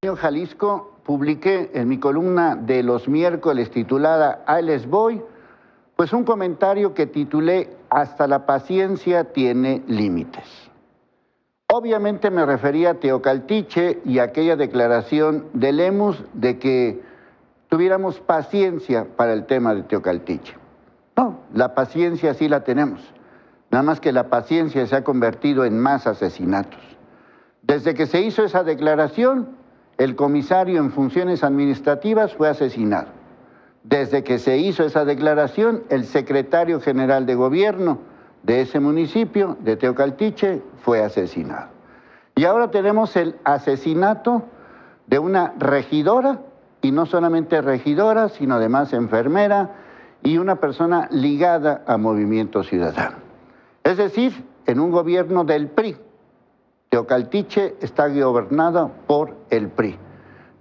En Jalisco publiqué en mi columna de los miércoles titulada Ahí les voy, pues un comentario que titulé Hasta la paciencia tiene límites. Obviamente me refería a Teocaltiche y a aquella declaración de Lemus de que tuviéramos paciencia para el tema de Teocaltiche. No, la paciencia sí la tenemos, nada más que la paciencia se ha convertido en más asesinatos. Desde que se hizo esa declaración, el comisario en funciones administrativas fue asesinado. Desde que se hizo esa declaración, el secretario general de gobierno de ese municipio, de Teocaltiche, fue asesinado. Y ahora tenemos el asesinato de una regidora, y no solamente regidora, sino además enfermera y una persona ligada a Movimiento Ciudadano. Es decir, en un gobierno del PRI. Teocaltiche está gobernada por el PRI.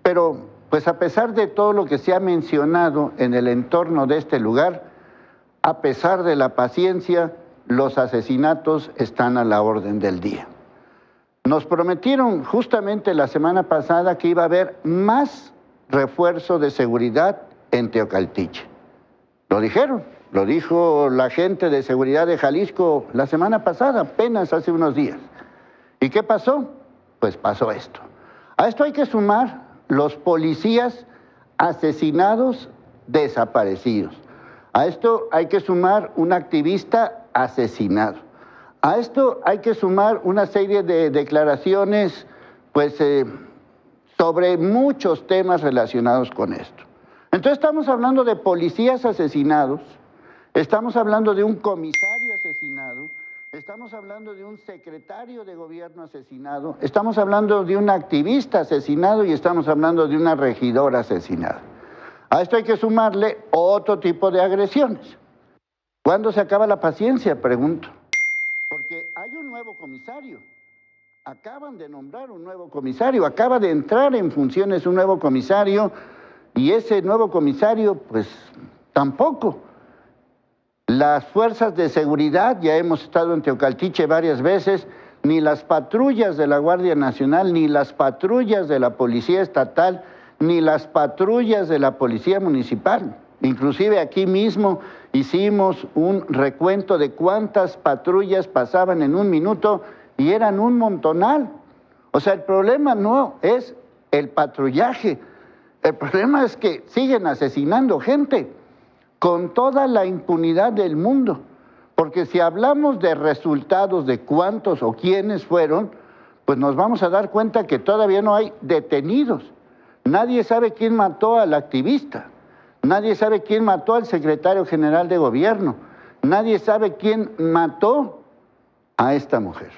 Pero, pues a pesar de todo lo que se ha mencionado en el entorno de este lugar, a pesar de la paciencia, los asesinatos están a la orden del día. Nos prometieron justamente la semana pasada que iba a haber más refuerzo de seguridad en Teocaltiche. Lo dijeron, lo dijo la gente de seguridad de Jalisco la semana pasada, apenas hace unos días. ¿Y qué pasó? Pues pasó esto. A esto hay que sumar los policías asesinados, desaparecidos. A esto hay que sumar un activista asesinado. A esto hay que sumar una serie de declaraciones, pues, sobre muchos temas relacionados con esto. Entonces estamos hablando de policías asesinados, estamos hablando de un comisario asesinado, estamos hablando de un secretario de gobierno asesinado, estamos hablando de un activista asesinado y estamos hablando de una regidora asesinada. A esto hay que sumarle otro tipo de agresiones. ¿Cuándo se acaba la paciencia? Pregunto. Porque hay un nuevo comisario. Acaban de nombrar un nuevo comisario, acaba de entrar en funciones un nuevo comisario y ese nuevo comisario, pues tampoco. Las fuerzas de seguridad, ya hemos estado en Teocaltiche varias veces, ni las patrullas de la Guardia Nacional, ni las patrullas de la Policía Estatal, ni las patrullas de la Policía Municipal. Inclusive aquí mismo hicimos un recuento de cuántas patrullas pasaban en un minuto y eran un montonal. O sea, el problema no es el patrullaje, el problema es que siguen asesinando gente con toda la impunidad del mundo. Porque si hablamos de resultados de cuántos o quiénes fueron, pues nos vamos a dar cuenta que todavía no hay detenidos. Nadie sabe quién mató al activista, nadie sabe quién mató al secretario general de gobierno, nadie sabe quién mató a esta mujer.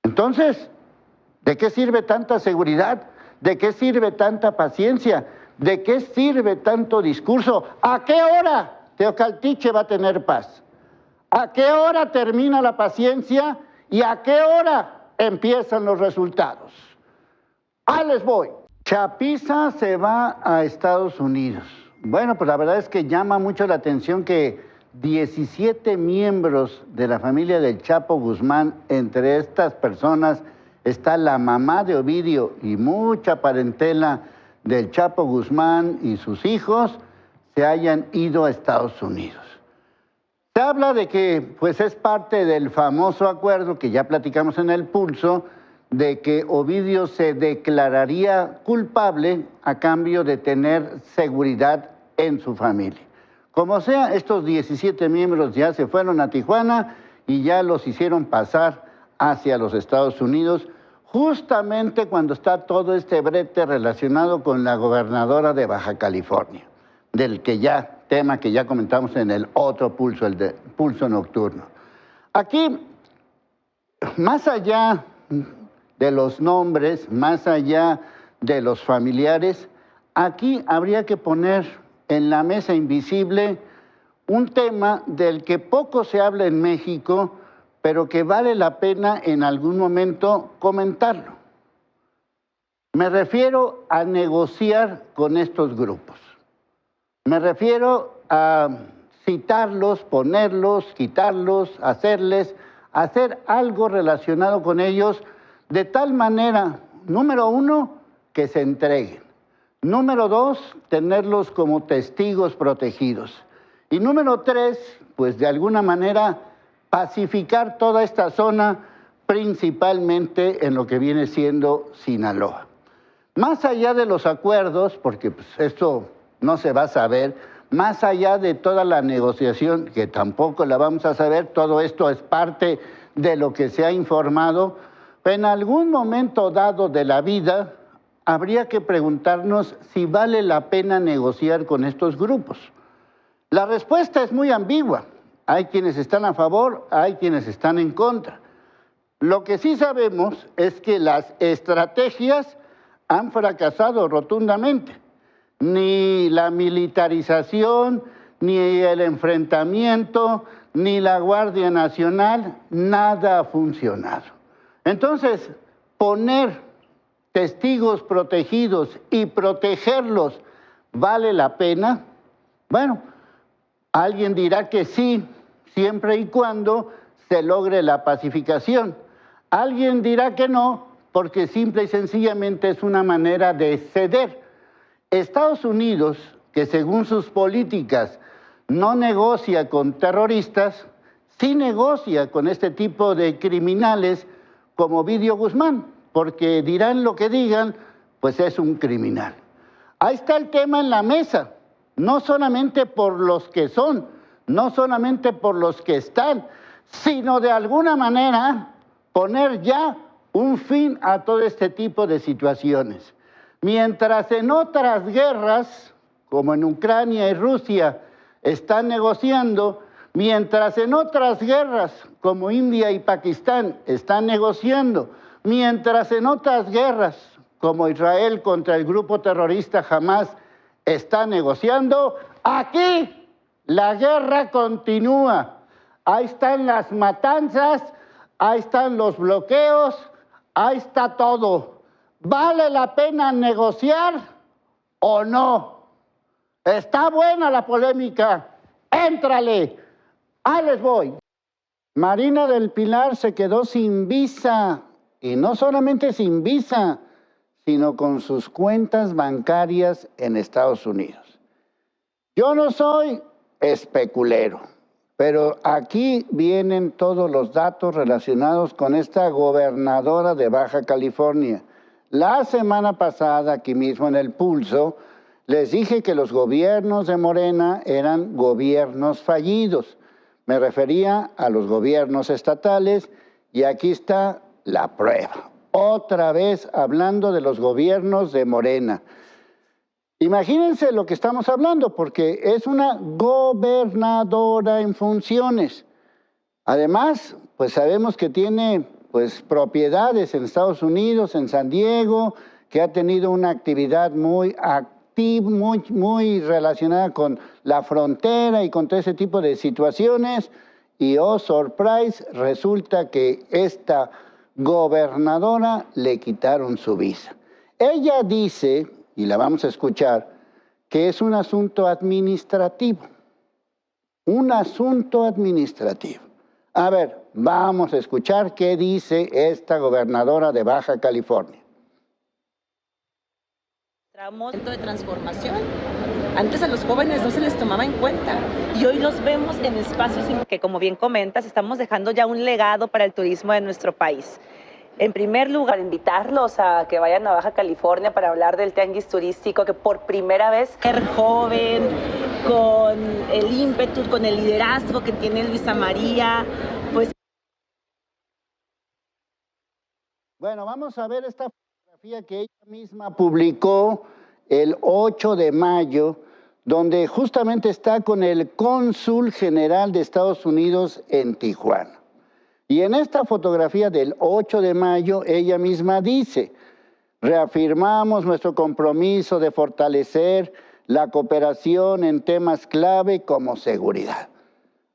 Entonces, ¿de qué sirve tanta seguridad? ¿De qué sirve tanta paciencia? ¿De qué sirve tanto discurso? ¿A qué hora Teocaltiche va a tener paz? ¿A qué hora termina la paciencia y a qué hora empiezan los resultados? Ahí les voy. Chapiza se va a Estados Unidos. Bueno, pues la verdad es que llama mucho la atención que 17 miembros de la familia del Chapo Guzmán, entre estas personas está la mamá de Ovidio y mucha parentela del Chapo Guzmán y sus hijos, se hayan ido a Estados Unidos. Se habla de que pues es parte del famoso acuerdo que ya platicamos en El Pulso, de que Ovidio se declararía culpable a cambio de tener seguridad en su familia. Como sea, estos 17 miembros ya se fueron a Tijuana y ya los hicieron pasar hacia los Estados Unidos, justamente cuando está todo este brete relacionado con la gobernadora de Baja California, tema que ya comentamos en el otro pulso, el de Pulso Nocturno. Aquí, más allá de los nombres, más allá de los familiares, aquí habría que poner en la mesa invisible un tema del que poco se habla en México, pero que vale la pena en algún momento comentarlo. Me refiero a negociar con estos grupos. Me refiero a citarlos, ponerlos, quitarlos, hacer algo relacionado con ellos, de tal manera, número uno, que se entreguen. Número 2, tenerlos como testigos protegidos. Y número 3, pues de alguna manera pacificar toda esta zona, principalmente en lo que viene siendo Sinaloa. Más allá de los acuerdos, porque pues, esto no se va a saber, más allá de toda la negociación, que tampoco la vamos a saber, todo esto es parte de lo que se ha informado, en algún momento dado de la vida habría que preguntarnos si vale la pena negociar con estos grupos. La respuesta es muy ambigua. Hay quienes están a favor, hay quienes están en contra. Lo que sí sabemos es que las estrategias han fracasado rotundamente. Ni la militarización, ni el enfrentamiento, ni la Guardia Nacional, nada ha funcionado. Entonces, poner testigos protegidos y protegerlos, ¿vale la pena? Bueno, alguien dirá que sí, siempre y cuando se logre la pacificación. Alguien dirá que no, porque simple y sencillamente es una manera de ceder. Estados Unidos, que según sus políticas no negocia con terroristas, sí negocia con este tipo de criminales como Ovidio Guzmán, porque dirán lo que digan, pues es un criminal. Ahí está el tema en la mesa, no solamente por los que son, no solamente por los que están, sino de alguna manera poner ya un fin a todo este tipo de situaciones. Mientras en otras guerras, como en Ucrania y Rusia, están negociando, mientras en otras guerras, como India y Pakistán, están negociando, mientras en otras guerras, como Israel contra el grupo terrorista Hamás, está negociando, aquí la guerra continúa. Ahí están las matanzas, ahí están los bloqueos, ahí está todo. ¿Vale la pena negociar o no? Está buena la polémica. Éntrale. Ahí les voy. Marina del Pilar se quedó sin visa. Y no solamente sin visa, sino con sus cuentas bancarias en Estados Unidos. Yo no soy especulero, pero aquí vienen todos los datos relacionados con esta gobernadora de Baja California. La semana pasada, aquí mismo en El Pulso, les dije que los gobiernos de Morena eran gobiernos fallidos. Me refería a los gobiernos estatales y aquí está la prueba. Otra vez hablando de los gobiernos de Morena. Imagínense lo que estamos hablando, porque es una gobernadora en funciones. Además, pues sabemos que tiene propiedades en Estados Unidos, en San Diego, que ha tenido una actividad muy activa, muy relacionada con la frontera y con todo ese tipo de situaciones. Y oh, surprise, resulta que esta gobernadora le quitaron su visa. Ella dice, y la vamos a escuchar, que es un asunto administrativo. Un asunto administrativo. A ver, vamos a escuchar qué dice esta gobernadora de Baja California. Momento de transformación. Antes a los jóvenes no se les tomaba en cuenta y hoy los vemos en espacios que, como bien comentas, estamos dejando ya un legado para el turismo de nuestro país. En primer lugar, invitarlos a que vayan a Baja California para hablar del tianguis turístico, que por primera vez ser joven, con el ímpetu, con el liderazgo que tiene Luisa María, pues... Bueno, vamos a ver esta fotografía que ella misma publicó el 8 de mayo, donde justamente está con el cónsul general de Estados Unidos en Tijuana. Y en esta fotografía del 8 de mayo, ella misma dice, reafirmamos nuestro compromiso de fortalecer la cooperación en temas clave como seguridad.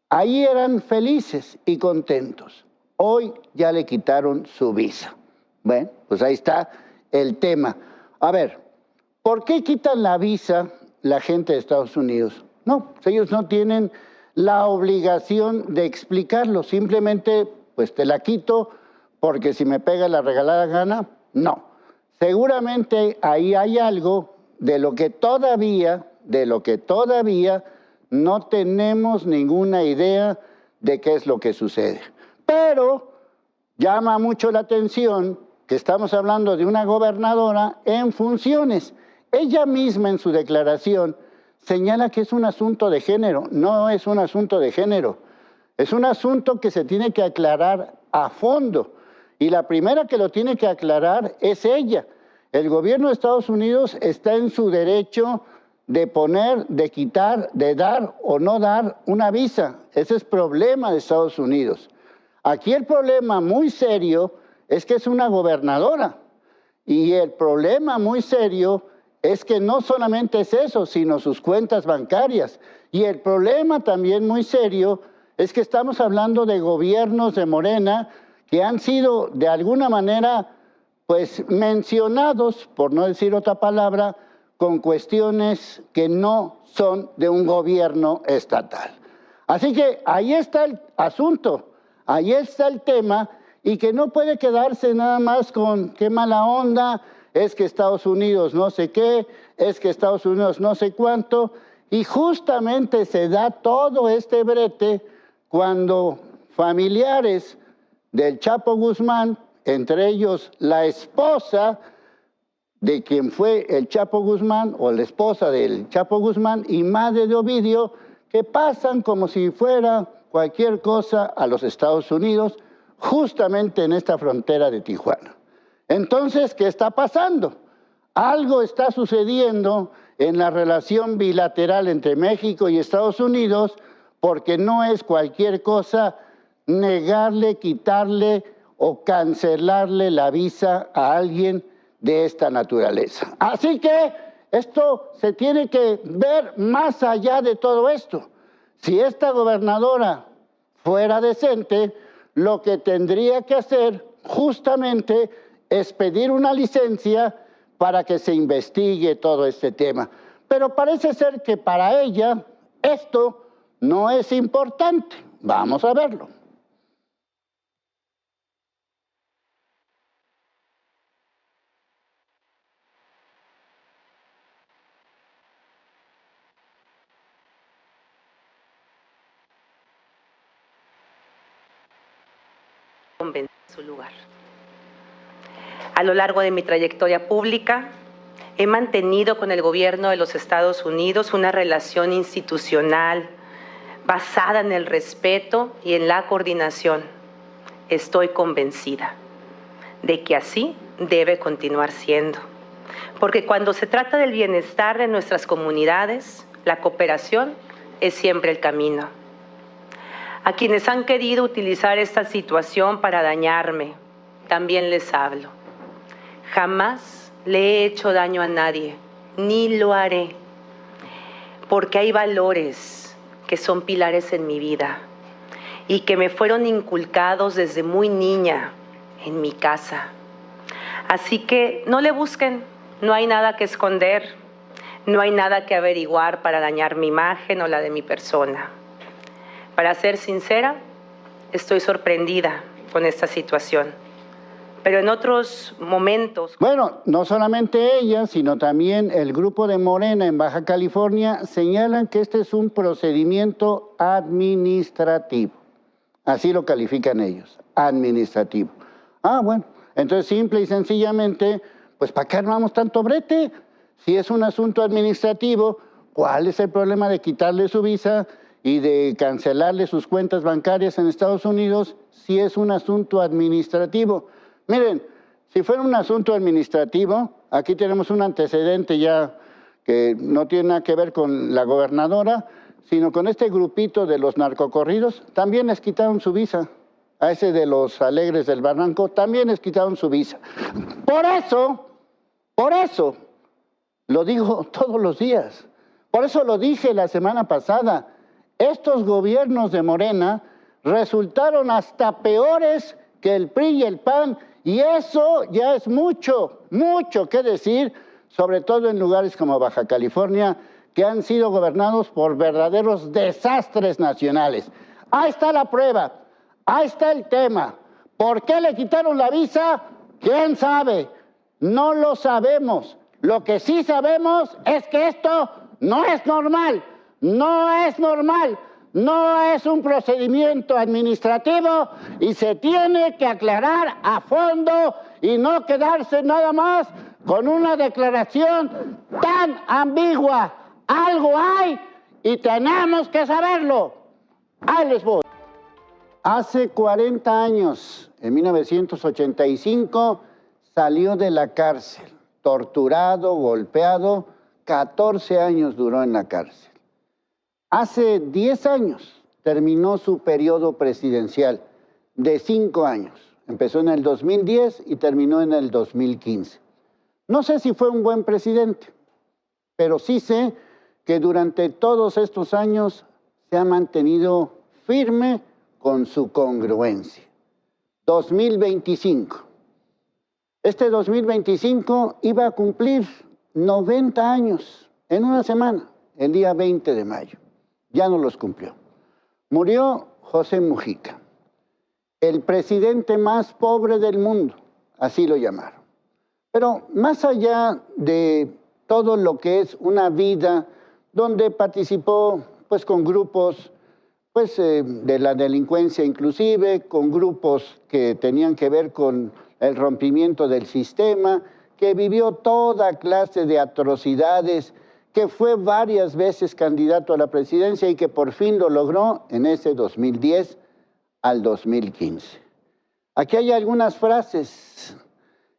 Ahí eran felices y contentos. Hoy ya le quitaron su visa. Bueno, pues ahí está el tema. A ver, ¿por qué quitan la visa la gente de Estados Unidos? No, ellos no tienen la obligación de explicarlo. Simplemente, pues te la quito porque si me pega la regalada gana, no. Seguramente ahí hay algo de lo que todavía no tenemos ninguna idea de qué es lo que sucede. Pero llama mucho la atención que estamos hablando de una gobernadora en funciones. Ella misma en su declaración señala que es un asunto de género. No es un asunto de género. Es un asunto que se tiene que aclarar a fondo. Y la primera que lo tiene que aclarar es ella. El gobierno de Estados Unidos está en su derecho de poner, de quitar, de dar o no dar una visa. Ese es problema de Estados Unidos. Aquí el problema muy serio es que es una gobernadora. Y el problema muy serio es que no solamente es eso, sino sus cuentas bancarias. Y el problema también muy serio es que estamos hablando de gobiernos de Morena que han sido de alguna manera pues mencionados, por no decir otra palabra, con cuestiones que no son de un gobierno estatal. Así que ahí está el asunto, ahí está el tema, y que no puede quedarse nada más con qué mala onda, es que Estados Unidos no sé qué, es que Estados Unidos no sé cuánto, y justamente se da todo este brete cuando familiares del Chapo Guzmán, entre ellos la esposa de quien fue el Chapo Guzmán, o la esposa del Chapo Guzmán, y madre de Ovidio, que pasan como si fuera cualquier cosa a los Estados Unidos, justamente en esta frontera de Tijuana. Entonces, ¿qué está pasando? Algo está sucediendo en la relación bilateral entre México y Estados Unidos, porque no es cualquier cosa negarle, quitarle o cancelarle la visa a alguien de esta naturaleza. Así que esto se tiene que ver más allá de todo esto. Si esta gobernadora fuera decente, lo que tendría que hacer justamente es pedir una licencia para que se investigue todo este tema. Pero parece ser que para ella esto no es importante. Vamos a verlo. En su lugar. A lo largo de mi trayectoria pública, he mantenido con el gobierno de los Estados Unidos una relación institucional basada en el respeto y en la coordinación. Estoy convencida de que así debe continuar siendo, porque cuando se trata del bienestar de nuestras comunidades, la cooperación es siempre el camino. A quienes han querido utilizar esta situación para dañarme, también les hablo. Jamás le he hecho daño a nadie, ni lo haré, porque hay valores que son pilares en mi vida y que me fueron inculcados desde muy niña en mi casa. Así que no le busquen, no hay nada que esconder, no hay nada que averiguar para dañar mi imagen o la de mi persona. Para ser sincera, estoy sorprendida con esta situación. Pero en otros momentos... Bueno, no solamente ella, sino también el grupo de Morena en Baja California señalan que este es un procedimiento administrativo. Así lo califican ellos, administrativo. Ah, bueno, entonces simple y sencillamente, pues ¿para qué armamos tanto brete? Si es un asunto administrativo, ¿cuál es el problema de quitarle su visa y de cancelarle sus cuentas bancarias en Estados Unidos si es un asunto administrativo? Miren, si fuera un asunto administrativo, aquí tenemos un antecedente ya que no tiene nada que ver con la gobernadora, sino con este grupito de los narcocorridos. También les quitaron su visa. A ese de los Alegres del Barranco también les quitaron su visa. Por eso, lo digo todos los días. Por eso lo dije la semana pasada. Estos gobiernos de Morena resultaron hasta peores que el PRI y el PAN, y eso ya es mucho, mucho que decir, sobre todo en lugares como Baja California, que han sido gobernados por verdaderos desastres nacionales. Ahí está la prueba, ahí está el tema. ¿Por qué le quitaron la visa? ¿Quién sabe? No lo sabemos. Lo que sí sabemos es que esto no es normal. No es normal. No es un procedimiento administrativo y se tiene que aclarar a fondo y no quedarse nada más con una declaración tan ambigua. Algo hay y tenemos que saberlo. Ahí les voy. Hace 40 años, en 1985, salió de la cárcel, torturado, golpeado, 14 años duró en la cárcel. Hace 10 años terminó su periodo presidencial de 5 años. Empezó en el 2010 y terminó en el 2015. No sé si fue un buen presidente, pero sí sé que durante todos estos años se ha mantenido firme con su congruencia. 2025. Este 2025 iba a cumplir 90 años en una semana, el día 20 de mayo. Ya no los cumplió. Murió José Mujica, el presidente más pobre del mundo, así lo llamaron. Pero más allá de todo lo que es una vida donde participó pues con grupos de la delincuencia inclusive, con grupos que tenían que ver con el rompimiento del sistema, que vivió toda clase de atrocidades, que fue varias veces candidato a la presidencia y que por fin lo logró en ese 2010 al 2015. Aquí hay algunas frases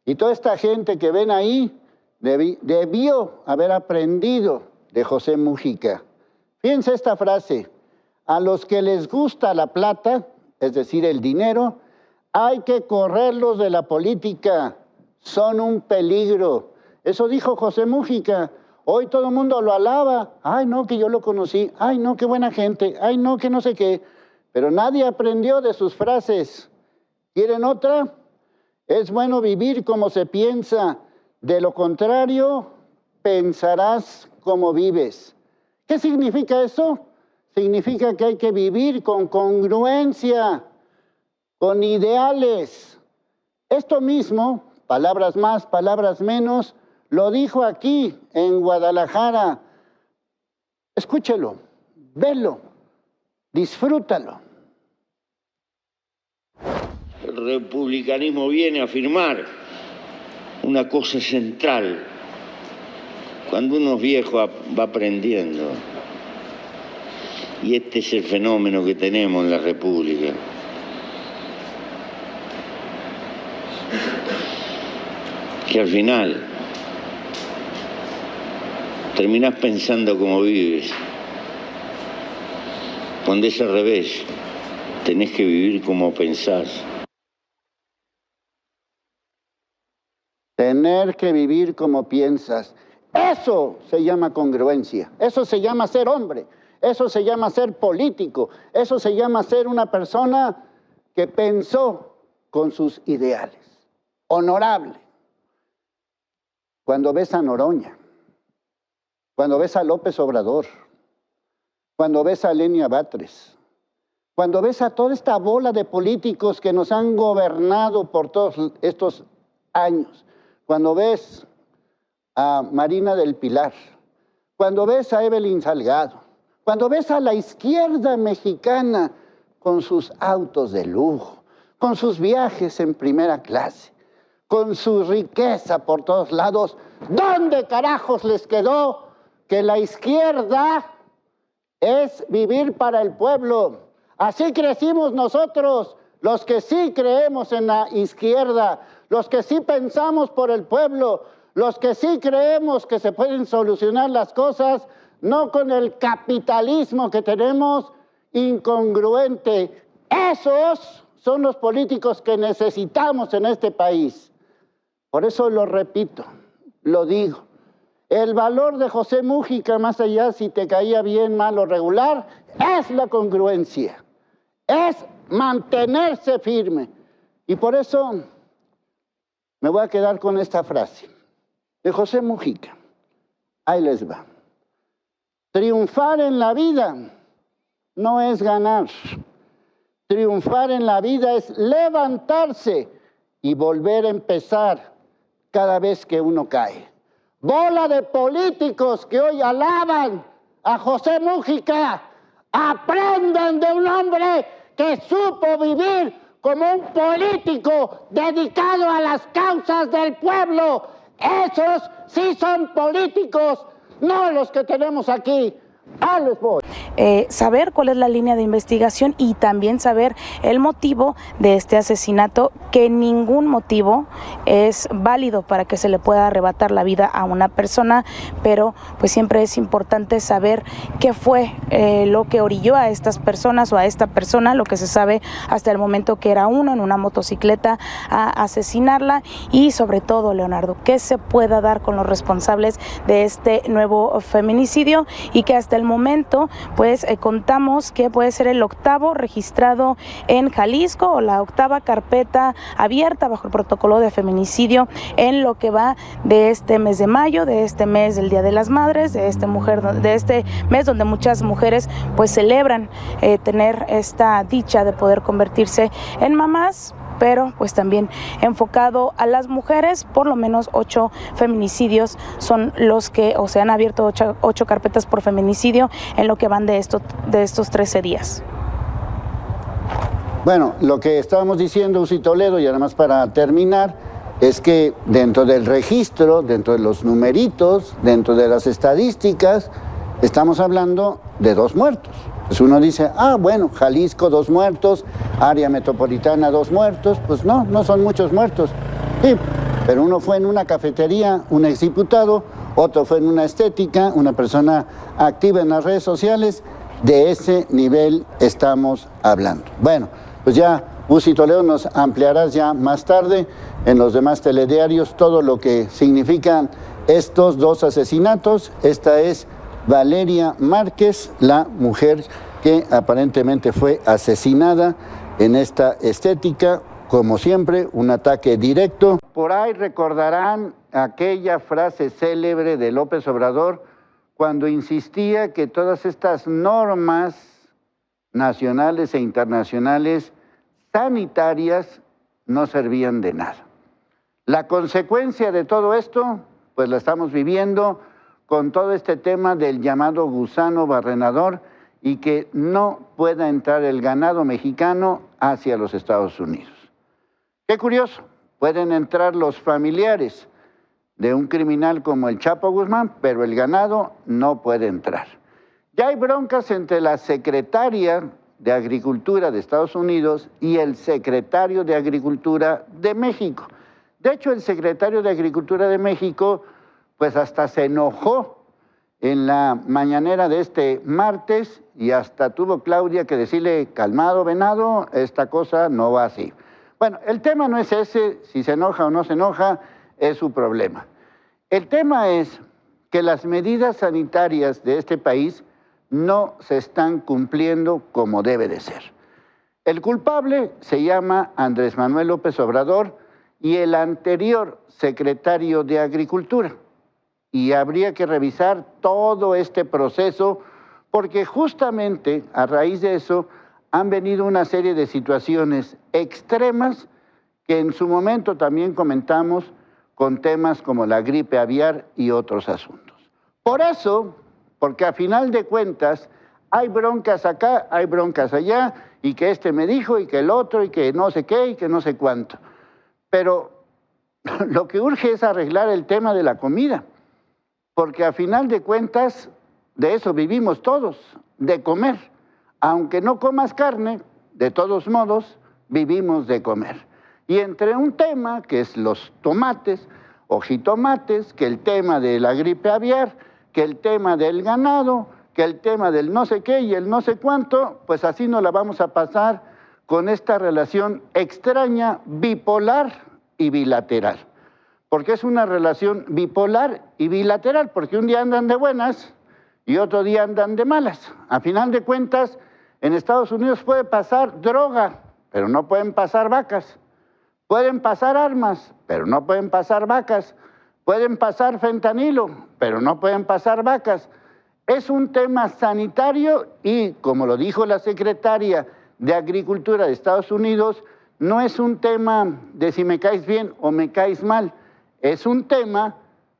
y toda esta gente que ven ahí debió haber aprendido de José Mujica. Fíjense esta frase: a los que les gusta la plata, es decir, el dinero, hay que correrlos de la política, son un peligro. Eso dijo José Mujica. Hoy todo el mundo lo alaba. Ay, no, que yo lo conocí. Ay, no, qué buena gente. Ay, no, que no sé qué. Pero nadie aprendió de sus frases. ¿Quieren otra? Es bueno vivir como se piensa. De lo contrario, pensarás como vives. ¿Qué significa eso? Significa que hay que vivir con congruencia, con ideales. Esto mismo, palabras más, palabras menos, lo dijo aquí en Guadalajara. Escúchelo, velo, disfrútalo. El republicanismo viene a afirmar una cosa central. Cuando uno es viejo va aprendiendo. Y este es el fenómeno que tenemos en la República. Que al final terminás pensando como vives. Cuando es al revés, tenés que vivir como pensás. Tener que vivir como piensas. Eso se llama congruencia. Eso se llama ser hombre. Eso se llama ser político. Eso se llama ser una persona que pensó con sus ideales. Honorable. Cuando ves a Noroña, cuando ves a López Obrador, cuando ves a Lenia Batres, cuando ves a toda esta bola de políticos que nos han gobernado por todos estos años, cuando ves a Marina del Pilar, cuando ves a Evelyn Salgado, cuando ves a la izquierda mexicana con sus autos de lujo, con sus viajes en primera clase, con su riqueza por todos lados, ¿dónde carajos les quedó que la izquierda es vivir para el pueblo? Así crecimos nosotros, los que sí creemos en la izquierda, los que sí pensamos por el pueblo, los que sí creemos que se pueden solucionar las cosas, no con el capitalismo que tenemos incongruente. Esos son los políticos que necesitamos en este país. Por eso lo repito, lo digo. El valor de José Mujica, más allá si te caía bien, mal o regular, es la congruencia, es mantenerse firme. Y por eso me voy a quedar con esta frase de José Mujica. Ahí les va. Triunfar en la vida no es ganar. Triunfar en la vida es levantarse y volver a empezar cada vez que uno cae. Bola de políticos que hoy alaban a José Mújica, aprendan de un hombre que supo vivir como un político dedicado a las causas del pueblo. Esos sí son políticos, no los que tenemos aquí. Les voy. Saber cuál es la línea de investigación y también saber el motivo de este asesinato, que ningún motivo es válido para que se le pueda arrebatar la vida a una persona, pero pues siempre es importante saber qué fue lo que orilló a estas personas o a esta persona, lo que se sabe hasta el momento que era uno en una motocicleta, a asesinarla, y sobre todo, Leonardo, que se pueda dar con los responsables de este nuevo feminicidio, y que hasta el momento pues contamos que puede ser el 8º registrado en Jalisco, o la 8ª carpeta abierta bajo el protocolo de feminicidio en lo que va de este mes de mayo, de este mes del Día de las Madres, de este mes donde muchas mujeres pues celebran tener esta dicha de poder convertirse en mamás, pero pues también enfocado a las mujeres. Por lo menos 8 feminicidios son los que, o se han abierto 8 carpetas por feminicidio en lo que van de estos 13 días. Bueno, lo que estábamos diciendo, Uzi Toledo, y además para terminar, es que dentro del registro, dentro de los numeritos, dentro de las estadísticas, estamos hablando de 2 muertos. Pues uno dice, bueno, Jalisco 2 muertos, área metropolitana 2 muertos, pues no son muchos muertos. Sí, pero uno fue en una cafetería, un exdiputado, otro fue en una estética, una persona activa en las redes sociales. De ese nivel estamos hablando. Bueno, pues ya, Uzi Toledo, nos ampliarás ya más tarde en los demás telediarios todo lo que significan estos 2 asesinatos. Esta es Valeria Márquez, la mujer que aparentemente fue asesinada en esta estética. Como siempre, un ataque directo. Por ahí recordarán aquella frase célebre de López Obrador cuando insistía que todas estas normas nacionales e internacionales sanitarias no servían de nada. La consecuencia de todo esto, pues la estamos viviendo con todo este tema del llamado gusano barrenador, y que no pueda entrar el ganado mexicano hacia los Estados Unidos. Qué curioso, pueden entrar los familiares de un criminal como el Chapo Guzmán, pero el ganado no puede entrar. Ya hay broncas entre la secretaria de Agricultura de Estados Unidos y el secretario de Agricultura de México. De hecho, el secretario de Agricultura de México, pues hasta se enojó en la mañanera de este martes, y hasta tuvo Claudia que decirle, calmado, venado, esta cosa no va así. Bueno, el tema no es ese, si se enoja o no se enoja, es su problema. El tema es que las medidas sanitarias de este país no se están cumpliendo como debe de ser. El culpable se llama Andrés Manuel López Obrador y el anterior secretario de Agricultura. Y habría que revisar todo este proceso, porque justamente a raíz de eso han venido una serie de situaciones extremas que en su momento también comentamos con temas como la gripe aviar y otros asuntos. Por eso, porque a final de cuentas hay broncas acá, hay broncas allá, y que este me dijo, y que el otro, y que no sé qué, y que no sé cuánto. Pero lo que urge es arreglar el tema de la comida, porque a final de cuentas de eso vivimos todos, de comer. Aunque no comas carne, de todos modos vivimos de comer. Y entre un tema que es los tomates o jitomates, que el tema de la gripe aviar, que el tema del ganado, que el tema del no sé qué y el no sé cuánto, pues así nos la vamos a pasar con esta relación extraña, bipolar y bilateral. Porque es una relación bipolar y bilateral, porque un día andan de buenas y otro día andan de malas. A final de cuentas, en Estados Unidos puede pasar droga, pero no pueden pasar vacas. Pueden pasar armas, pero no pueden pasar vacas. Pueden pasar fentanilo, pero no pueden pasar vacas. Es un tema sanitario y, como lo dijo la secretaria de Agricultura de Estados Unidos, no es un tema de si me caes bien o me caes mal. es un tema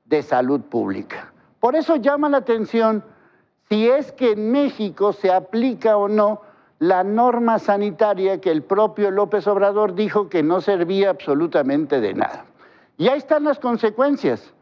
de salud pública. Por eso llama la atención si es que en México se aplica o no la norma sanitaria que el propio López Obrador dijo que no servía absolutamente de nada. Y ahí están las consecuencias.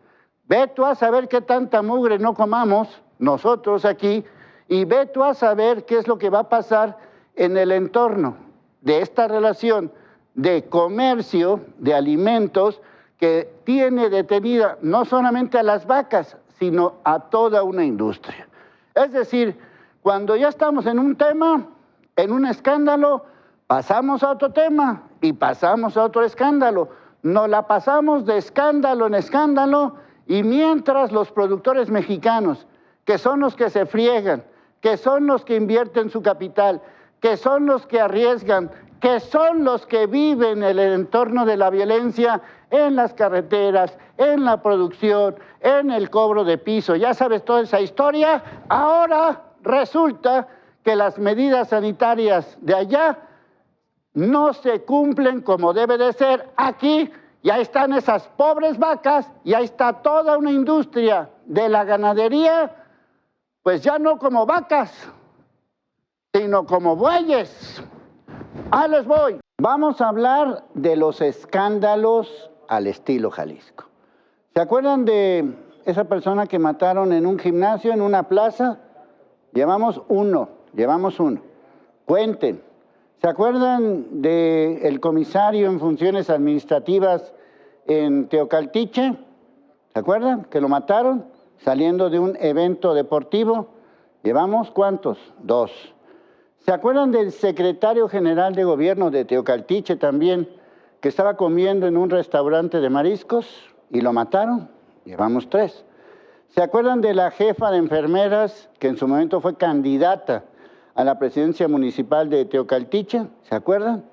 Ve tú a saber qué tanta mugre no comamos nosotros aquí y ve tú a saber qué es lo que va a pasar en el entorno de esta relación de comercio de alimentos que tiene detenida no solamente a las vacas, sino a toda una industria. Es decir, cuando ya estamos en un tema, en un escándalo, pasamos a otro tema y pasamos a otro escándalo. Nos la pasamos de escándalo en escándalo y mientras los productores mexicanos, que son los que se friegan, que son los que invierten su capital, que son los que arriesgan, que son los que viven el entorno de la violencia en las carreteras, en la producción, en el cobro de piso, ya sabes toda esa historia, ahora resulta que las medidas sanitarias de allá no se cumplen como debe de ser aquí, y ahí están esas pobres vacas, y ahí está toda una industria de la ganadería, pues ya no como vacas, sino como bueyes. Ahí les voy. Vamos a hablar de los escándalos al estilo Jalisco. ¿Se acuerdan de esa persona que mataron en un gimnasio, en una plaza? Llevamos uno. Cuenten. ¿Se acuerdan del comisario en funciones administrativas en Teocaltiche? ¿Se acuerdan que lo mataron saliendo de un evento deportivo? ¿Llevamos cuántos? 2. ¿Se acuerdan del secretario general de gobierno de Teocaltiche también, que estaba comiendo en un restaurante de mariscos y lo mataron? Llevamos 3. ¿Se acuerdan de la jefa de enfermeras que en su momento fue candidata a la presidencia municipal de Teocaltiche? ¿Se acuerdan?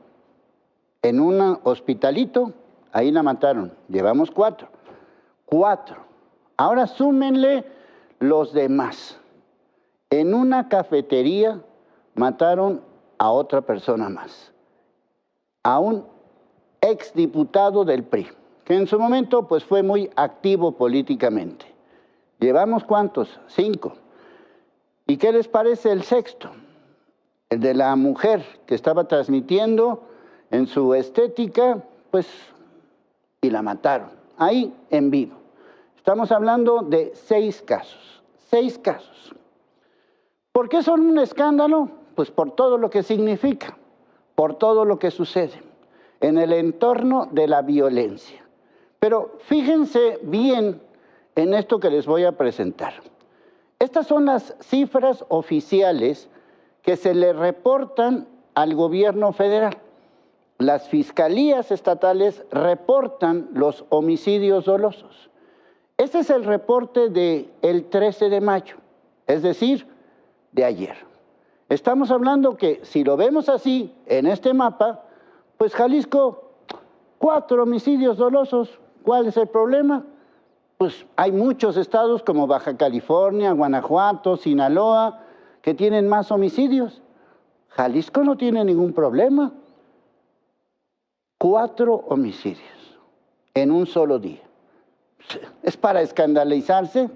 En un hospitalito, ahí la mataron. Llevamos 4. Ahora súmenle los demás. En una cafetería mataron a otra persona más, a un exdiputado del PRI, que en su momento pues fue muy activo políticamente. ¿Llevamos cuántos? 5. ¿Y qué les parece el 6.? El de la mujer que estaba transmitiendo en su estética, pues, y la mataron, ahí en vivo. Estamos hablando de 6 casos, 6 casos. ¿Por qué son un escándalo? Pues por todo lo que significa, por todo lo que sucede en el entorno de la violencia. Pero fíjense bien en esto que les voy a presentar. Estas son las cifras oficiales que se le reportan al gobierno federal. Las fiscalías estatales reportan los homicidios dolosos. Este es el reporte del 13 de mayo, es decir, de ayer. Estamos hablando que si lo vemos así en este mapa, pues Jalisco, 4 homicidios dolosos. ¿Cuál es el problema? Pues hay muchos estados como Baja California, Guanajuato, Sinaloa, que tienen más homicidios. Jalisco no tiene ningún problema. 4 homicidios en un solo día. ¿Es para escandalizarse?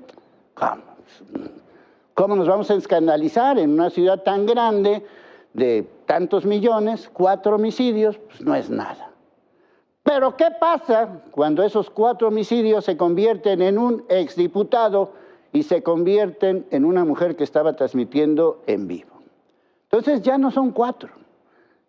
¿Cómo nos vamos a escandalizar en una ciudad tan grande de tantos millones? 4 homicidios, pues no es nada. Pero ¿qué pasa cuando esos 4 homicidios se convierten en un exdiputado y se convierten en una mujer que estaba transmitiendo en vivo? Entonces ya no son 4,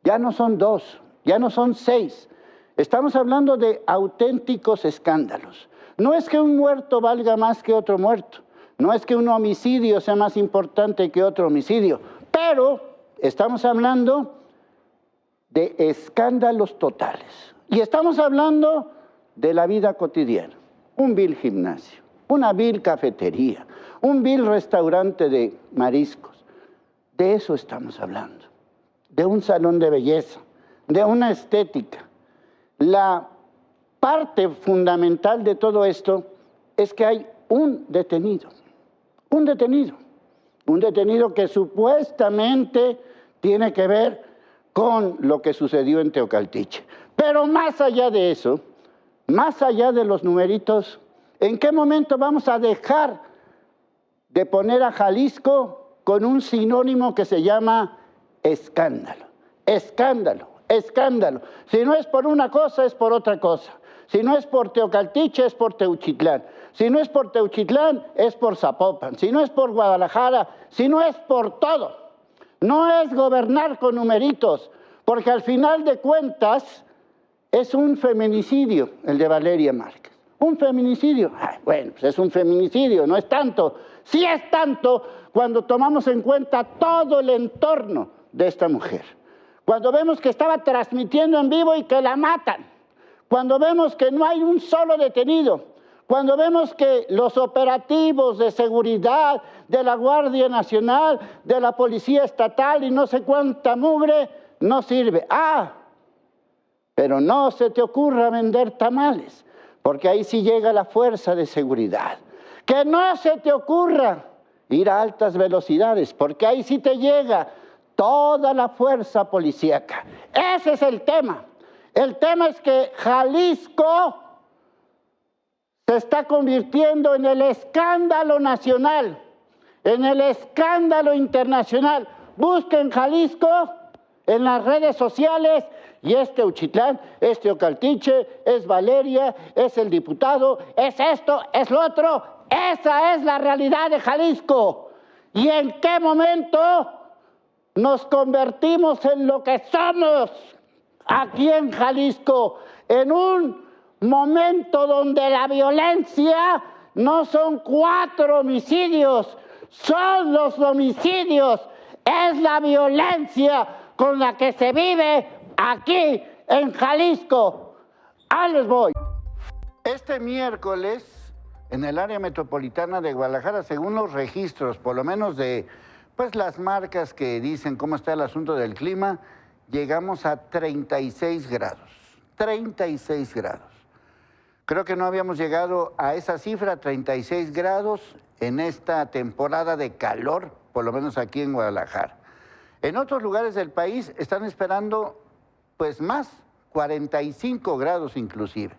ya no son 2, ya no son 6. Estamos hablando de auténticos escándalos. No es que un muerto valga más que otro muerto. No es que un homicidio sea más importante que otro homicidio. Pero estamos hablando de escándalos totales. Y estamos hablando de la vida cotidiana. Un vil gimnasio, una vil cafetería, un vil restaurante de mariscos. De eso estamos hablando. De un salón de belleza, de una estética. La parte fundamental de todo esto es que hay un detenido que supuestamente tiene que ver con lo que sucedió en Teocaltiche. Pero más allá de eso, más allá de los numeritos, ¿en qué momento vamos a dejar de poner a Jalisco con un sinónimo que se llama escándalo? Escándalo, escándalo. Si no es por una cosa, es por otra cosa. Si no es por Teocaltiche, es por Teuchitlán. Si no es por Teuchitlán, es por Zapopan. Si no es por Guadalajara, si no es por todo. No es gobernar con numeritos, porque al final de cuentas es un feminicidio el de Valeria Márquez. Un feminicidio. Bueno, pues es un feminicidio, no es tanto. Sí es tanto cuando tomamos en cuenta todo el entorno de esta mujer. Cuando vemos que estaba transmitiendo en vivo y que la matan. Cuando vemos que no hay un solo detenido. Cuando vemos que los operativos de seguridad de la Guardia Nacional, de la Policía Estatal y no sé cuánta mugre no sirve. Pero no se te ocurra vender tamales, porque ahí sí llega la fuerza de seguridad. Que no se te ocurra ir a altas velocidades, porque ahí sí te llega toda la fuerza policíaca. Ese es el tema. El tema es que Jalisco se está convirtiendo en el escándalo nacional, en el escándalo internacional. Busquen Jalisco en las redes sociales y es Teuchitlán, es Teocaltiche, es Valeria, es el diputado, es esto, es lo otro. Esa es la realidad de Jalisco. ¿Y en qué momento nos convertimos en lo que somos aquí en Jalisco? En un momento donde la violencia no son 4 homicidios, son los homicidios. Es la violencia con la que se vive aquí en Jalisco. Ahí les voy. Este miércoles, en el área metropolitana de Guadalajara, según los registros, por lo menos de las marcas que dicen cómo está el asunto del clima, llegamos a 36 grados. 36 grados. Creo que no habíamos llegado a esa cifra, 36 grados, en esta temporada de calor, por lo menos aquí en Guadalajara. En otros lugares del país están esperando más, 45 grados inclusive.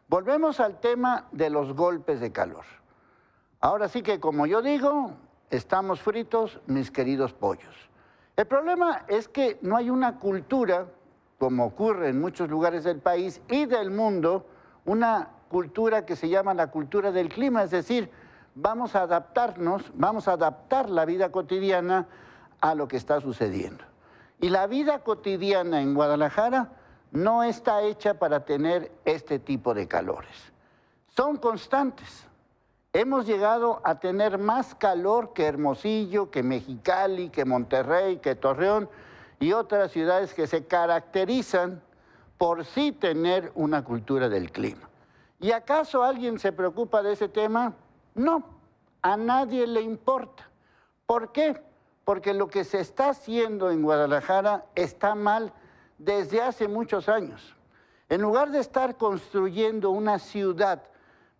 Volvemos al tema de los golpes de calor. Ahora sí que, como yo digo, estamos fritos, mis queridos pollos. El problema es que no hay una cultura, como ocurre en muchos lugares del país y del mundo, una cultura que se llama la cultura del clima, es decir, vamos a adaptarnos, vamos a adaptar la vida cotidiana a lo que está sucediendo. Y la vida cotidiana en Guadalajara no está hecha para tener este tipo de calores. Son constantes. Hemos llegado a tener más calor que Hermosillo, que Mexicali, que Monterrey, que Torreón y otras ciudades que se caracterizan por sí tener una cultura del clima. ¿Y acaso alguien se preocupa de ese tema? No, a nadie le importa. ¿Por qué? Porque lo que se está haciendo en Guadalajara está mal desde hace muchos años. En lugar de estar construyendo una ciudad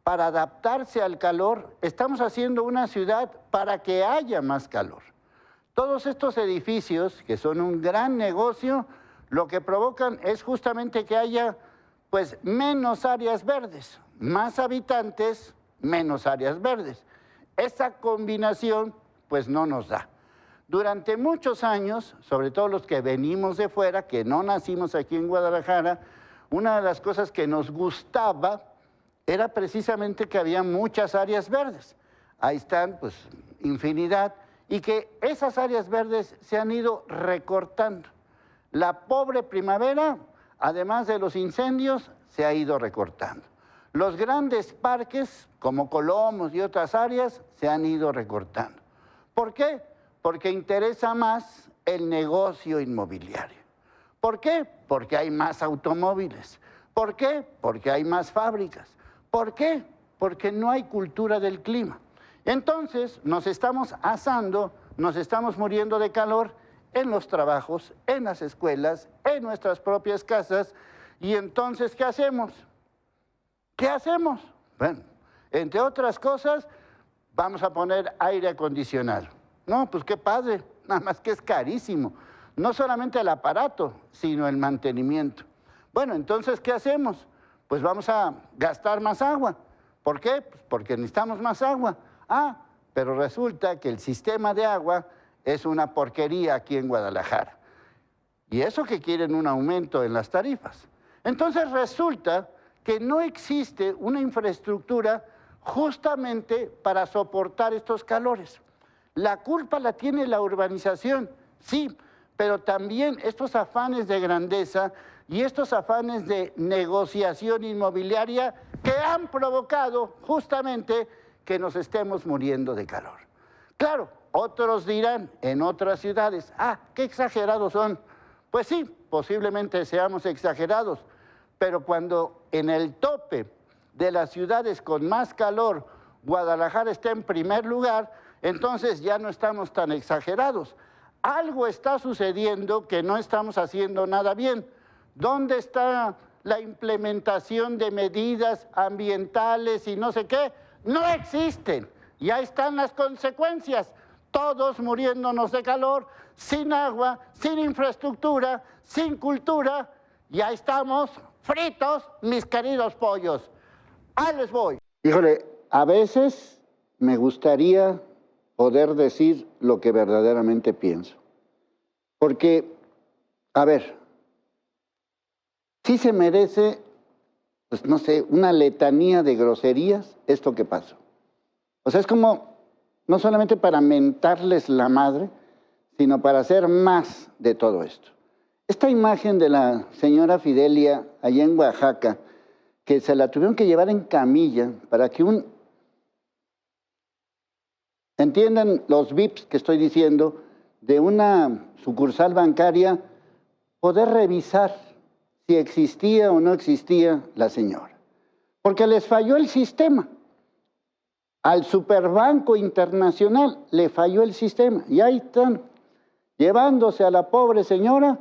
para adaptarse al calor, estamos haciendo una ciudad para que haya más calor. Todos estos edificios, que son un gran negocio, lo que provocan es justamente que haya menos áreas verdes, más habitantes, menos áreas verdes. Esa combinación no nos da. Durante muchos años, sobre todo los que venimos de fuera, que no nacimos aquí en Guadalajara, una de las cosas que nos gustaba era precisamente que había muchas áreas verdes. Ahí están, infinidad, y que esas áreas verdes se han ido recortando. La pobre primavera, además de los incendios, se ha ido recortando. Los grandes parques, como Colomos y otras áreas, se han ido recortando. ¿Por qué? Porque interesa más el negocio inmobiliario. ¿Por qué? Porque hay más automóviles. ¿Por qué? Porque hay más fábricas. ¿Por qué? Porque no hay cultura del clima. Entonces nos estamos asando, nos estamos muriendo de calor en los trabajos, en las escuelas, en nuestras propias casas. Y entonces, ¿qué hacemos? ¿Qué hacemos? Bueno, entre otras cosas, vamos a poner aire acondicionado. No, qué padre, nada más que es carísimo. No solamente el aparato, sino el mantenimiento. Bueno, entonces, ¿qué hacemos? pues vamos a gastar más agua. ¿Por qué? Pues porque necesitamos más agua. Ah, pero resulta que el sistema de agua es una porquería aquí en Guadalajara. Y eso que quieren un aumento en las tarifas. Entonces resulta que no existe una infraestructura justamente para soportar estos calores. La culpa la tiene la urbanización, sí, pero también estos afanes de grandeza y estos afanes de negociación inmobiliaria que han provocado justamente que nos estemos muriendo de calor. Claro, otros dirán en otras ciudades, ah, qué exagerados son. Pues sí, posiblemente seamos exagerados, pero cuando en el tope de las ciudades con más calor, Guadalajara está en primer lugar, entonces ya no estamos tan exagerados. Algo está sucediendo que no estamos haciendo nada bien. ¿Dónde está la implementación de medidas ambientales y no sé qué? No existen. Ya están las consecuencias. Todos muriéndonos de calor, sin agua, sin infraestructura, sin cultura. Ya estamos fritos, mis queridos pollos. Ahí les voy. Híjole, a veces me gustaría poder decir lo que verdaderamente pienso. Porque, a ver, sí se merece, pues no sé, una letanía de groserías esto que pasó. O sea, es como, no solamente para mentarles la madre, sino para hacer más de todo esto. Esta imagen de la señora Fidelia allá en Oaxaca, que se la tuvieron que llevar en camilla para que entiendan los VIPs que estoy diciendo, de una sucursal bancaria, poder revisar si existía o no existía la señora. Porque les falló el sistema. Al Superbanco Internacional le falló el sistema. Y ahí están, llevándose a la pobre señora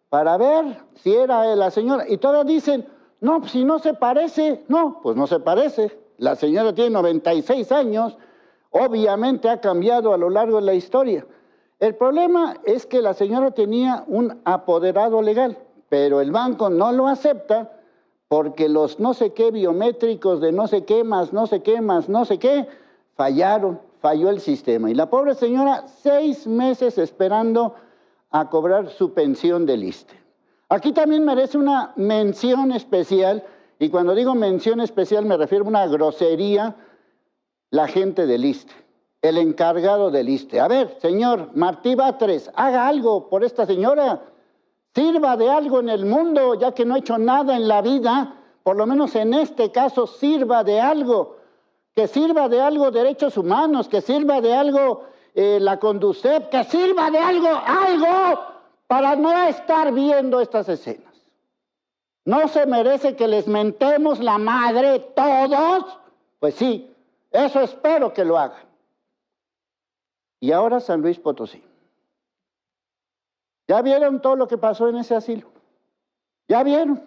para ver si era la señora. Y todavía dicen, no, pues si no se parece. No, pues no se parece. La señora tiene 96 años. Obviamente ha cambiado a lo largo de la historia. El problema es que la señora tenía un apoderado legal, pero el banco no lo acepta porque los no sé qué biométricos de no sé qué más, no sé qué más, no sé qué, fallaron, falló el sistema. Y la pobre señora 6 meses esperando a cobrar su pensión del ISSSTE. Aquí también merece una mención especial, y cuando digo mención especial me refiero a una grosería, la gente del ISSSTE. El encargado del ISSSTE. A ver, señor Martí Batres, haga algo por esta señora. Sirva de algo en el mundo, ya que no ha hecho nada en la vida. Por lo menos en este caso, sirva de algo. Que sirva de algo derechos humanos, que sirva de algo la Conducef, que sirva de algo para no estar viendo estas escenas. ¿No se merece que les mentemos la madre todos? Pues sí, eso espero que lo hagan. Y ahora San Luis Potosí. ¿Ya vieron todo lo que pasó en ese asilo? ¿Ya vieron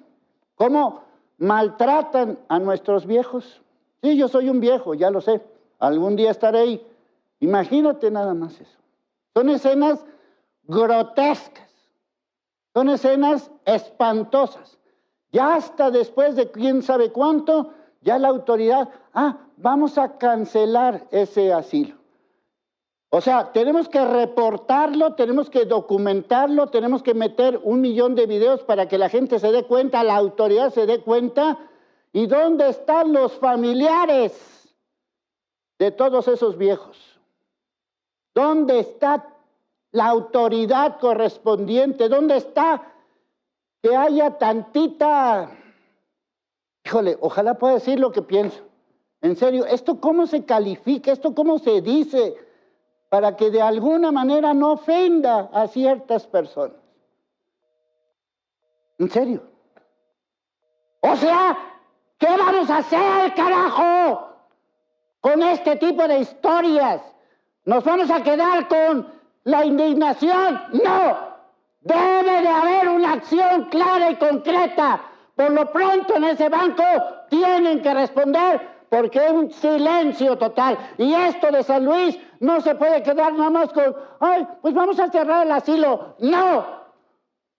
cómo maltratan a nuestros viejos? Sí, yo soy un viejo, ya lo sé. Algún día estaré ahí. Imagínate nada más eso. Son escenas grotescas. Son escenas espantosas. Ya hasta después de quién sabe cuánto, ya la autoridad, vamos a cancelar ese asilo. O sea, tenemos que reportarlo, tenemos que documentarlo, tenemos que meter 1 millón de videos para que la gente se dé cuenta, la autoridad se dé cuenta. ¿Y dónde están los familiares de todos esos viejos? ¿Dónde está la autoridad correspondiente? ¿Dónde está que haya tantita... Híjole, ojalá pueda decir lo que pienso. En serio, ¿esto cómo se califica? ¿Esto cómo se dice? Para que de alguna manera no ofenda a ciertas personas. ¿En serio? O sea, ¿qué vamos a hacer, carajo? Con este tipo de historias. ¿Nos vamos a quedar con la indignación? No. Debe de haber una acción clara y concreta. Por lo pronto en ese banco tienen que responder porque es un silencio total. Y esto de San Luis no se puede quedar nada más con, pues vamos a cerrar el asilo. No,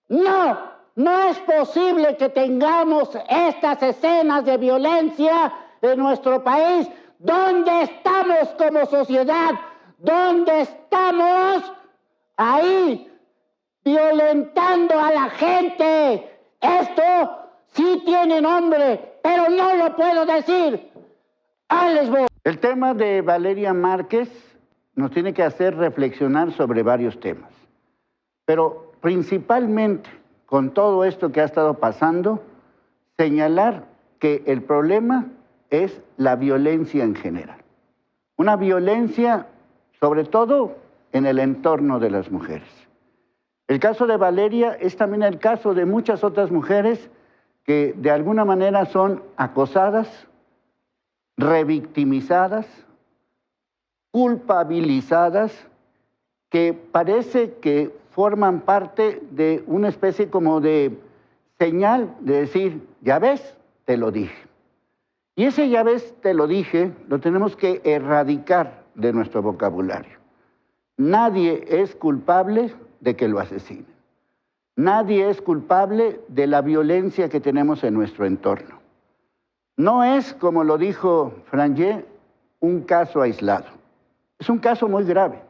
no, No es posible que tengamos estas escenas de violencia en nuestro país. ¿Dónde estamos como sociedad? ¿Dónde estamos? Ahí, violentando a la gente. Esto sí tiene nombre, pero no lo puedo decir. Ahí les voy. El tema de Valeria Márquez nos tiene que hacer reflexionar sobre varios temas. Pero principalmente, con todo esto que ha estado pasando, señalar que el problema es la violencia en general. Una violencia, sobre todo, en el entorno de las mujeres. El caso de Valeria es también el caso de muchas otras mujeres que de alguna manera son acosadas, revictimizadas, culpabilizadas, que parece que forman parte de una especie como de señal de decir, ya ves, te lo dije. Y ese ya ves, te lo dije, lo tenemos que erradicar de nuestro vocabulario. Nadie es culpable de que lo asesinen. Nadie es culpable de la violencia que tenemos en nuestro entorno. No es, como lo dijo Frangé, un caso aislado. Es un caso muy grave.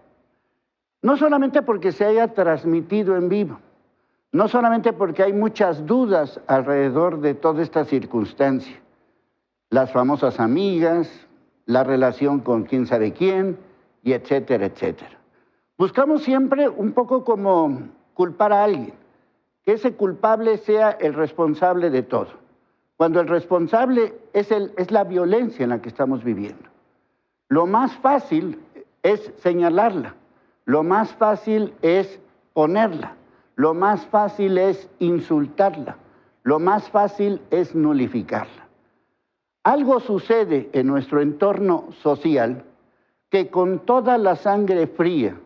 No solamente porque se haya transmitido en vivo, no solamente porque hay muchas dudas alrededor de toda esta circunstancia, las famosas amigas, la relación con quién sabe quién, y etcétera, etcétera. Buscamos siempre un poco como culpar a alguien, que ese culpable sea el responsable de todo, cuando el responsable es la violencia en la que estamos viviendo. Lo más fácil es señalarla, lo más fácil es ponerla, lo más fácil es insultarla, lo más fácil es nulificarla. Algo sucede en nuestro entorno social que con toda la sangre fría,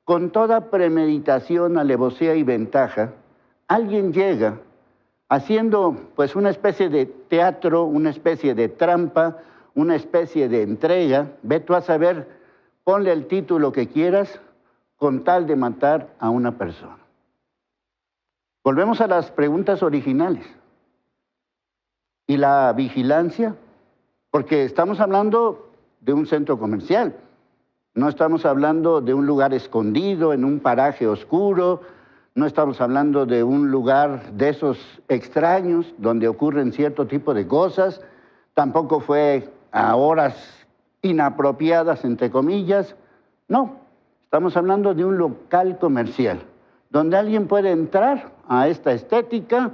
con toda premeditación, alevosía y ventaja, alguien llega haciendo pues una especie de teatro, una especie de trampa, una especie de entrega, ve tú a saber, ponle el título que quieras, con tal de matar a una persona. Volvemos a las preguntas originales. ¿Y la vigilancia? Porque estamos hablando de un centro comercial, no estamos hablando de un lugar escondido, en un paraje oscuro, no estamos hablando de un lugar de esos extraños donde ocurren cierto tipo de cosas, tampoco fue a horas inapropiadas, entre comillas, no, estamos hablando de un local comercial, donde alguien puede entrar a esta estética,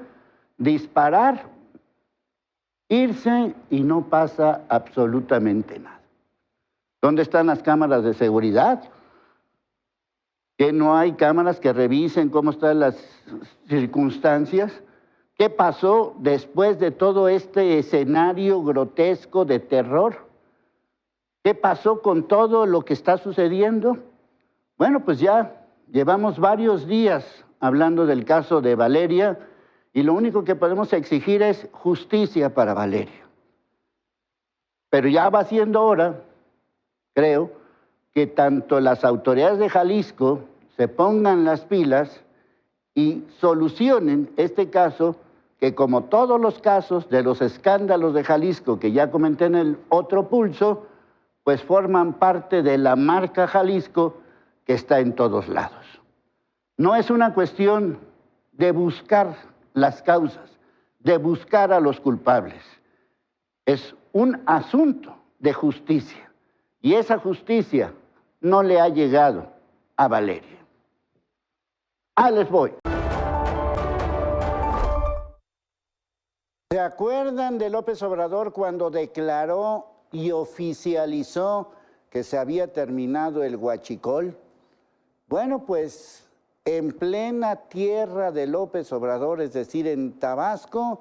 disparar, irse y no pasa absolutamente nada. ¿Dónde están las cámaras de seguridad? ¿Que no hay cámaras que revisen cómo están las circunstancias? ¿Qué pasó después de todo este escenario grotesco de terror? ¿Qué pasó con todo lo que está sucediendo? Bueno, pues ya llevamos varios días hablando del caso de Valeria y lo único que podemos exigir es justicia para Valeria. Pero ya va siendo hora, creo, que tanto las autoridades de Jalisco se pongan las pilas y solucionen este caso que, como todos los casos de los escándalos de Jalisco que ya comenté en el otro pulso, pues forman parte de la marca Jalisco que está en todos lados. No es una cuestión de buscar las causas, de buscar a los culpables. Es un asunto de justicia. Y esa justicia no le ha llegado a Valeria. Ahí les voy. ¿Se acuerdan de López Obrador cuando declaró y oficializó que se había terminado el huachicol? Bueno, pues en plena tierra de López Obrador, es decir, en Tabasco,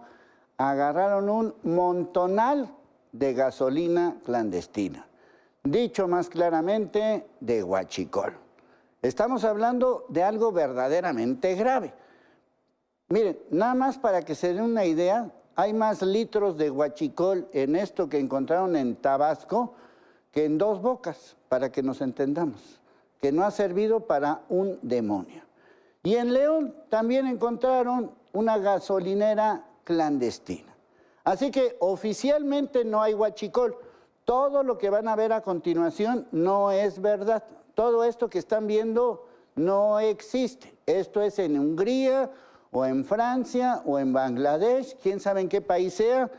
agarraron un montonal de gasolina clandestina. Dicho más claramente, de huachicol. Estamos hablando de algo verdaderamente grave. Miren, nada más para que se den una idea, hay más litros de huachicol en esto que encontraron en Tabasco que en Dos Bocas, para que nos entendamos, que no ha servido para un demonio. Y en León también encontraron una gasolinera clandestina. Así que oficialmente no hay huachicol. Todo lo que van a ver a continuación no es verdad. Todo esto que están viendo no existe. Esto es en Hungría o en Francia o en Bangladesh, quién sabe en qué país sea.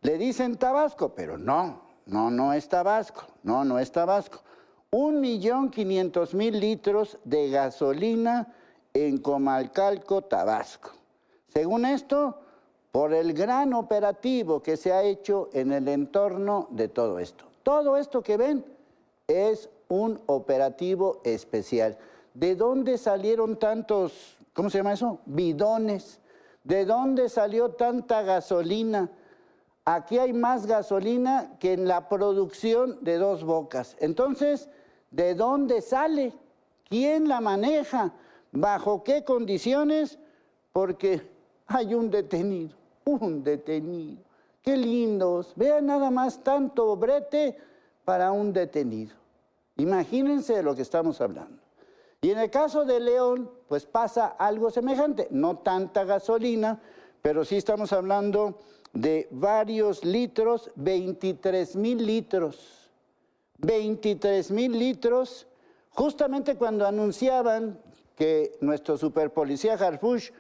Le dicen Tabasco, pero no es Tabasco, no es Tabasco. 1.500.000 litros de gasolina en Comalcalco, Tabasco. Según esto, por el gran operativo que se ha hecho en el entorno de todo esto. Todo esto que ven es un operativo especial. ¿De dónde salieron tantos, cómo se llama eso? Bidones. ¿De dónde salió tanta gasolina? Aquí hay más gasolina que en la producción de Dos Bocas. Entonces, ¿de dónde sale? ¿Quién la maneja? ¿Bajo qué condiciones? Porque hay un detenido. ¡Qué lindos! Vean nada más tanto brete para un detenido. Imagínense de lo que estamos hablando. Y en el caso de León, pues pasa algo semejante. No tanta gasolina, pero sí estamos hablando de varios litros, 23,000 litros. 23,000 litros, justamente cuando anunciaban que nuestro superpolicía Harfuch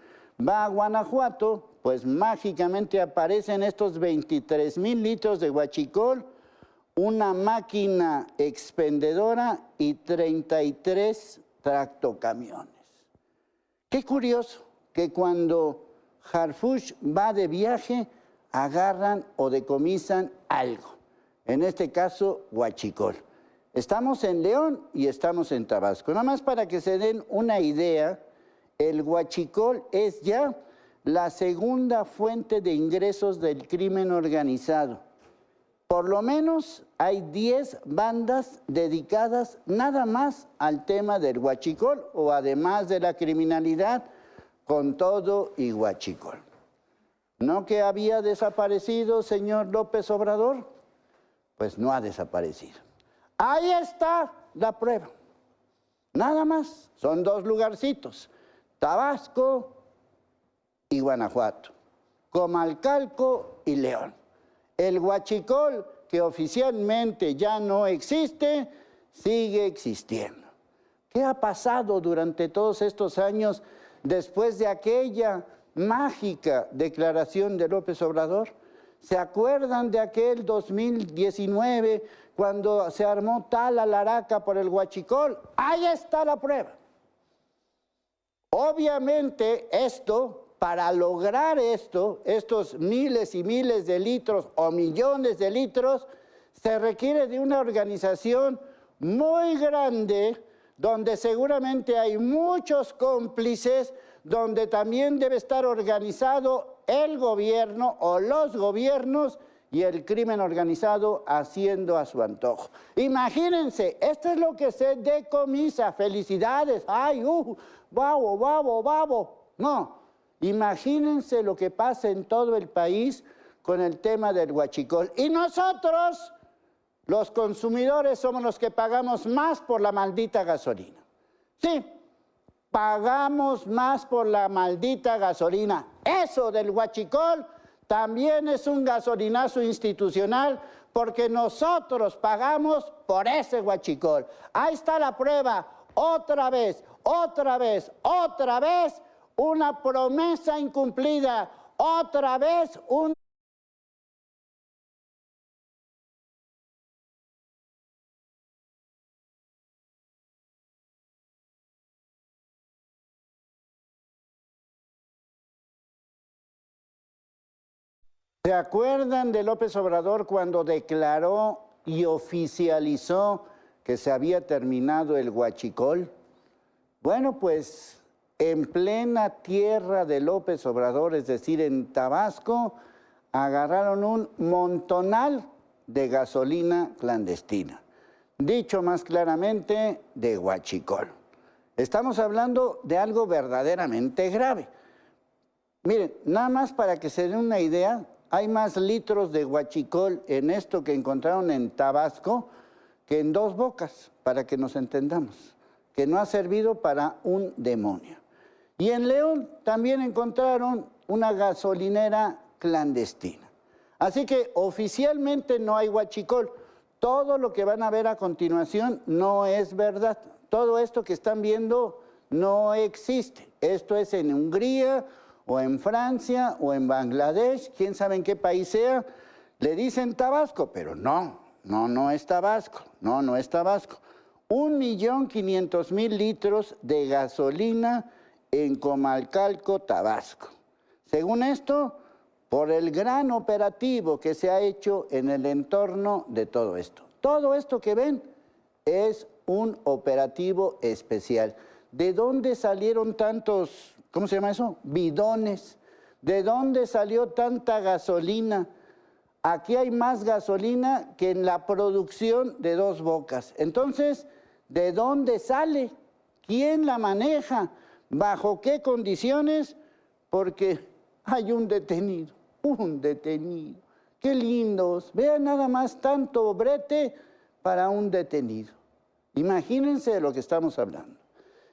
va a Guanajuato, pues mágicamente aparecen estos 23,000 litros de huachicol, una máquina expendedora y 33 tractocamiones. Qué curioso que cuando Harfuch va de viaje, agarran o decomisan algo. En este caso, huachicol. Estamos en León y estamos en Tabasco. Nada más para que se den una idea, el huachicol es ya la segunda fuente de ingresos del crimen organizado. Por lo menos hay 10 bandas dedicadas nada más al tema del huachicol o además de la criminalidad con todo y huachicol. ¿No que había desaparecido, señor López Obrador? Pues no ha desaparecido. Ahí está la prueba. Nada más. Son 2 lugarcitos. Tabasco y Guanajuato. Comalcalco y León. El huachicol, que oficialmente ya no existe, sigue existiendo. ¿Qué ha pasado durante todos estos años después de aquella mágica declaración de López Obrador? ¿Se acuerdan de aquel 2019 cuando se armó tal alaraca por el huachicol? Ahí está la prueba. Obviamente para lograr estos miles y miles de litros o millones de litros, se requiere de una organización muy grande, donde seguramente hay muchos cómplices, donde también debe estar organizado el gobierno o los gobiernos y el crimen organizado haciendo a su antojo. Imagínense, esto es lo que se decomisa. Felicidades. ¡Ay, babo! No, imagínense lo que pasa en todo el país con el tema del huachicol. Y nosotros, los consumidores, somos los que pagamos más por la maldita gasolina. Sí, pagamos más por la maldita gasolina. Eso del huachicol también es un gasolinazo institucional porque nosotros pagamos por ese huachicol. Ahí está la prueba. Otra vez, una promesa incumplida. Otra vez un... ¿Se acuerdan de López Obrador cuando declaró y oficializó que se había terminado el huachicol? Bueno, pues en plena tierra de López Obrador, es decir, en Tabasco, agarraron un montonal de gasolina clandestina. Dicho más claramente, de huachicol. Estamos hablando de algo verdaderamente grave. Miren, nada más para que se den una idea, hay más litros de huachicol en esto que encontraron en Tabasco que en Dos Bocas, para que nos entendamos, que no ha servido para un demonio. Y en León también encontraron una gasolinera clandestina. Así que oficialmente no hay huachicol. Todo lo que van a ver a continuación no es verdad. Todo esto que están viendo no existe. Esto es en Hungría o en Francia o en Bangladesh, quién sabe en qué país sea. Le dicen Tabasco, pero no es Tabasco. No es Tabasco. 1.500.000 litros de gasolina en Comalcalco, Tabasco. Según esto, por el gran operativo que se ha hecho en el entorno de todo esto. Todo esto que ven es un operativo especial. ¿De dónde salieron tantos, cómo se llama eso? Bidones. ¿De dónde salió tanta gasolina? Aquí hay más gasolina que en la producción de Dos Bocas. Entonces, ¿de dónde sale? ¿Quién la maneja? ¿Bajo qué condiciones? Porque hay un detenido. Qué lindos. Vean nada más tanto brete para un detenido. Imagínense de lo que estamos hablando.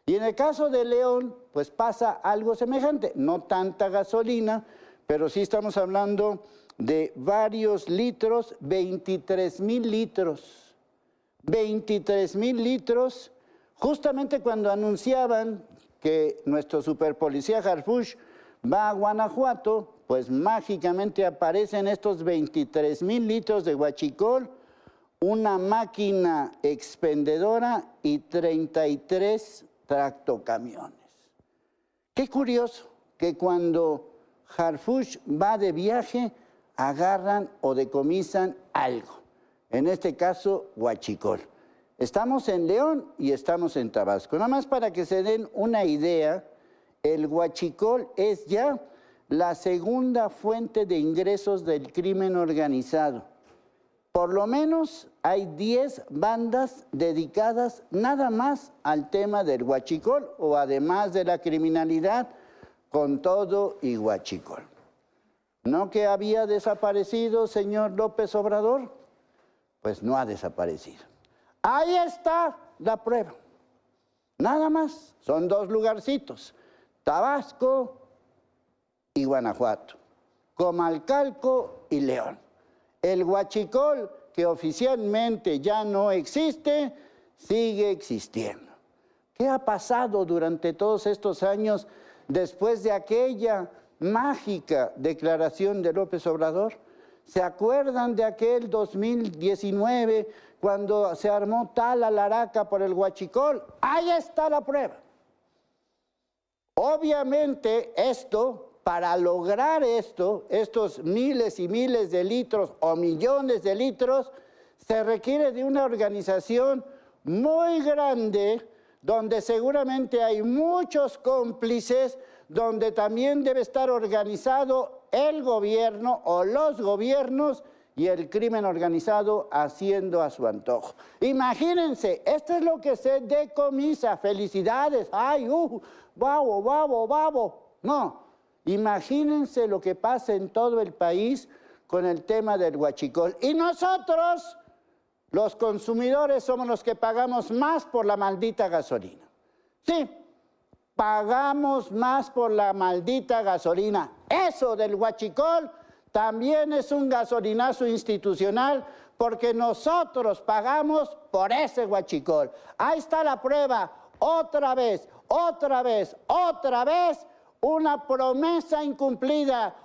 Y en el caso de León, pues pasa algo semejante. No tanta gasolina, pero sí estamos hablando de varios litros, 23,000 litros. 23,000 litros, justamente cuando anunciaban que nuestro superpolicía Harfuch va a Guanajuato, pues mágicamente aparecen estos 23,000 litros de huachicol, una máquina expendedora y 33 tractocamiones. Qué curioso que cuando Harfuch va de viaje, agarran o decomisan algo. En este caso, huachicol. Estamos en León y estamos en Tabasco. Nada más para que se den una idea, el huachicol es ya la segunda fuente de ingresos del crimen organizado. Por lo menos hay 10 bandas dedicadas nada más al tema del huachicol o además de la criminalidad con todo y huachicol. ¿No que había desaparecido, señor López Obrador? Pues no ha desaparecido. Ahí está la prueba. Nada más, son 2 lugarcitos, Tabasco y Guanajuato, Comalcalco y León. El huachicol, que oficialmente ya no existe, sigue existiendo. ¿Qué ha pasado durante todos estos años después de aquella mágica declaración de López Obrador? ¿Se acuerdan de aquel 2019 cuando se armó tal alaraca por el huachicol? Ahí está la prueba. Obviamente para lograr estos miles y miles de litros o millones de litros, se requiere de una organización muy grande, donde seguramente hay muchos cómplices, donde también debe estar organizado el gobierno o los gobiernos y el crimen organizado haciendo a su antojo. Imagínense, esto es lo que se decomisa. Felicidades, ¡ay, babo! No, imagínense lo que pasa en todo el país con el tema del huachicol. Y nosotros, los consumidores, somos los que pagamos más por la maldita gasolina. Sí, pagamos más por la maldita gasolina. Eso del huachicol también es un gasolinazo institucional porque nosotros pagamos por ese huachicol. Ahí está la prueba, otra vez, una promesa incumplida.